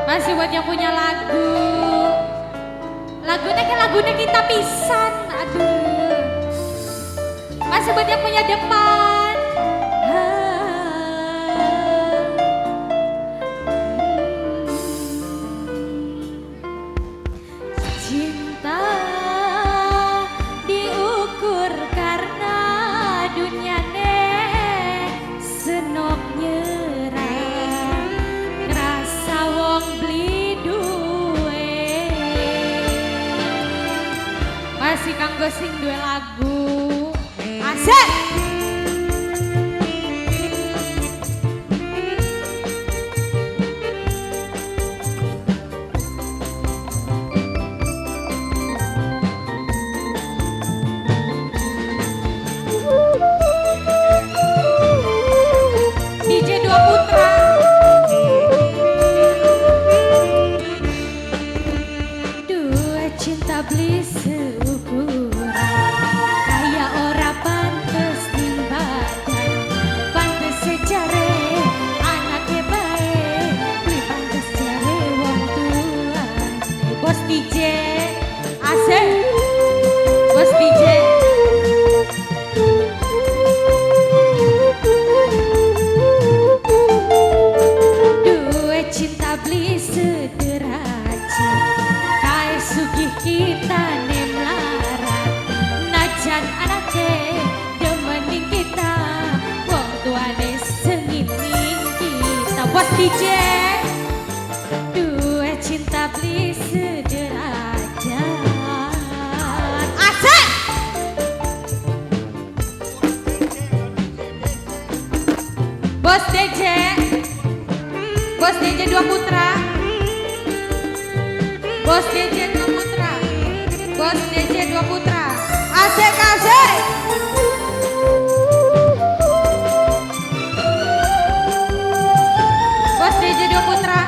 Masih buat yang punya lagu. Lagunya kayak lagunya kita pisan. Aduh. Masih buat yang punya depan. Cinta diukur karena dunia senok nyerah ngerasa wong beli duwe. Masih kanggo sing duwe lagu asik. Cinta beli seukuran kayak ora pantes ning badan, pantes secare anaknya baik, beli pantes jare wong tuane. Bos DJ asik, bos DJ. Duwe cinta beli sederajat sugih kita nemlarat, najan anake demening kita, wong tuane sengining kita. Bos DJ duwe cinta beli sederajat asik. Bos DJ, bos DJ dua putra, bos DJ dua putra, bos DJ dua putra, asik asik. Bos DJ dua putra,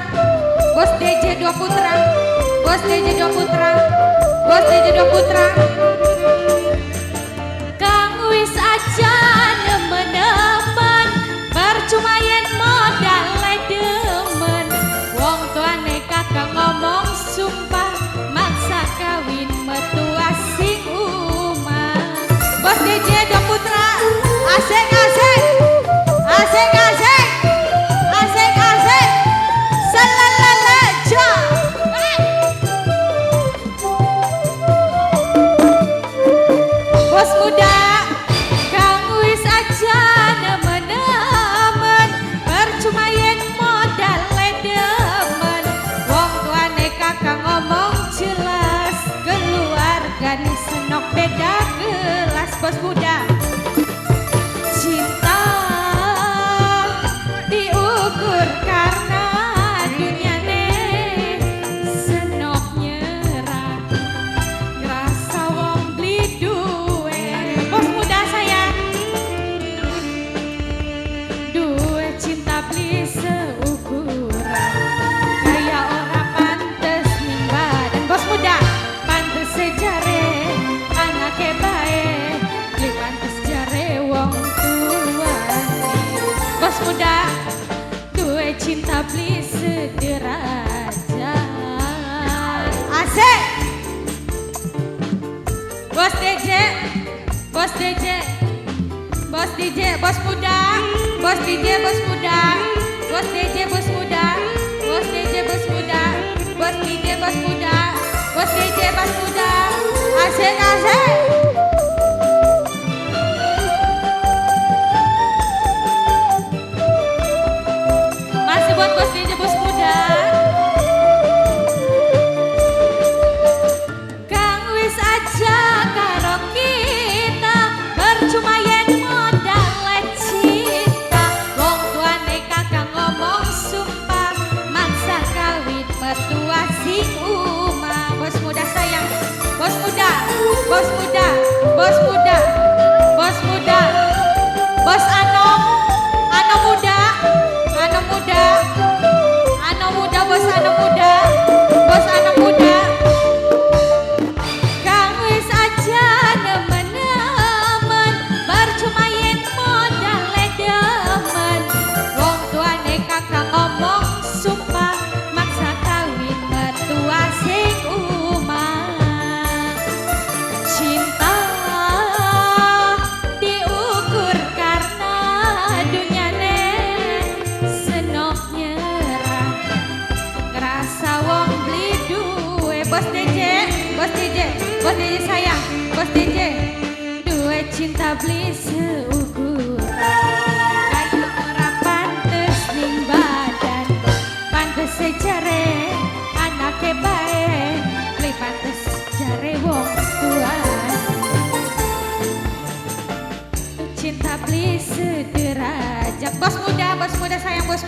bos DJ dua putra, bos DJ dua putra, bos DJ dua putra. Kang wis aja nemen-nemen, percuma yen modal demen. Wong tuane kakak ngomong sumpah maksa kawin metua sing umah. Bos DJ dua putra asik asik asik asik asik asik salalalaja. Bos muda kang wis aja nemen-nemen, percuma yen modal demen. Wong tuane kakak ngomong jelas, keluargane senok beda kelas. Bos muda cinta diukur karena duniane senok nyerah ngerasa wong beli duwe. Bos muda sayang duwe cinta beli seukuran kayak ora pantes ning badan. Bos muda pantes sejare anake bae, beli pantes jare wong tuane. Bos muda duwe cinta beli sederajat asik. Bos DJ, bos DJ, bos DJ, bos muda, bos DJ, bos muda, bos DJ, bos muda, bos DJ, bos muda, bos DJ, bos muda, bos DJ, bos muda, asik asik. Masih buat bos DJ, bos muda. Kang wis aja karo kita, percuma yen modal cinta. Wong tuane kakak ngomong sumpah maksa kawin metua sing umah. Bos muda sayang, bos muda, bos muda, bos muda, bos muda, bos Anom, Anom muda, Anom muda, Anom muda, bos Anom muda, bos Anom muda. Kang wis aja nemen-nemen, percuma yen modal demen. Wong tuane kakak ngomong sumpah cinta beli seukuran kayu ora pantes ning badan pantes jare anake bae beli pantes jare wong tua cinta beli sederajat bos muda sayang bos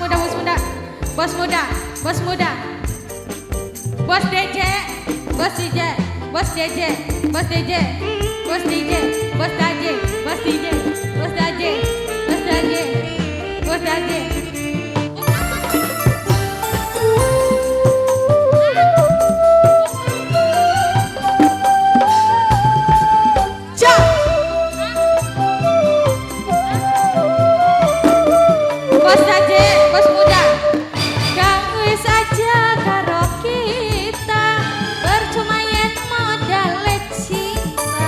muda bos DJ bos DJ bos DJ bos DJ bos DJ bos DJ bos DJ bos DJ bos DJ bos DJ bos DJ bos muda ganggu saja karo kita percuma yen modal cinta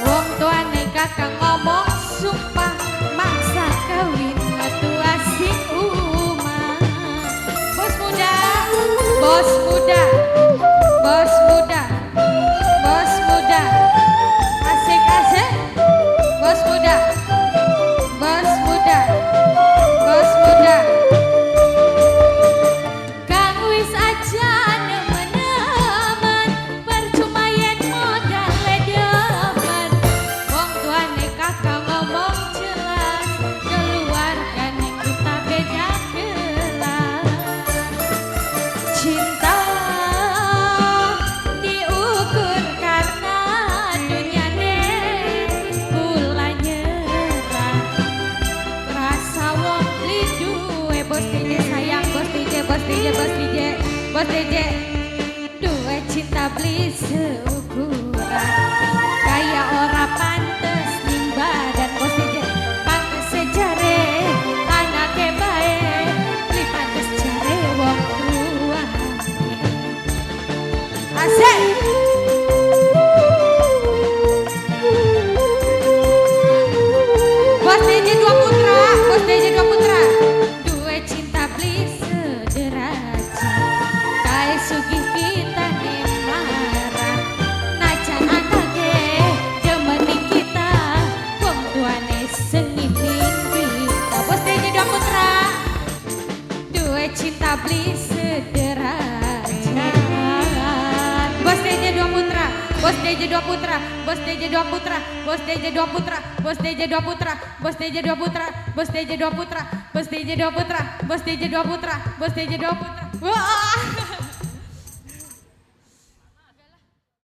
wong tuane kakak ngomong sumpah maksa kawin tua sing umah bos muda bos muda bos muda bos muda asik bos muda bos muda bos muda kang wis aja nemen-nemen percuma yen modal demen wong tuane kakak ngomong jelas keluarga ning kita beda kelas cinta diukur karena dunyane kula nyerah rasa wong beli duwe bos DJ sayang bos DJ bos DJ bos DJ bos DJ duwe cinta beli seukuran kaya ora pantes ning badan bos DJ pantes jare anake bae beli pantes jare wong tua asik bos DJ dua putra duwe cinta beli sederajat kae sugih kita nemaran najan anake demeni kita wong tuane sengit ning kita bos DJ dua putra duwe cinta beli sederajat bos DJ dua putra bos DJ dua putra bos DJ dua putra bos DJ dua putra bos DJ dua putra bos DJ dua putra bos DJ dua putra bos DJ dua putra bos DJ dua putra bos DJ dua putra wah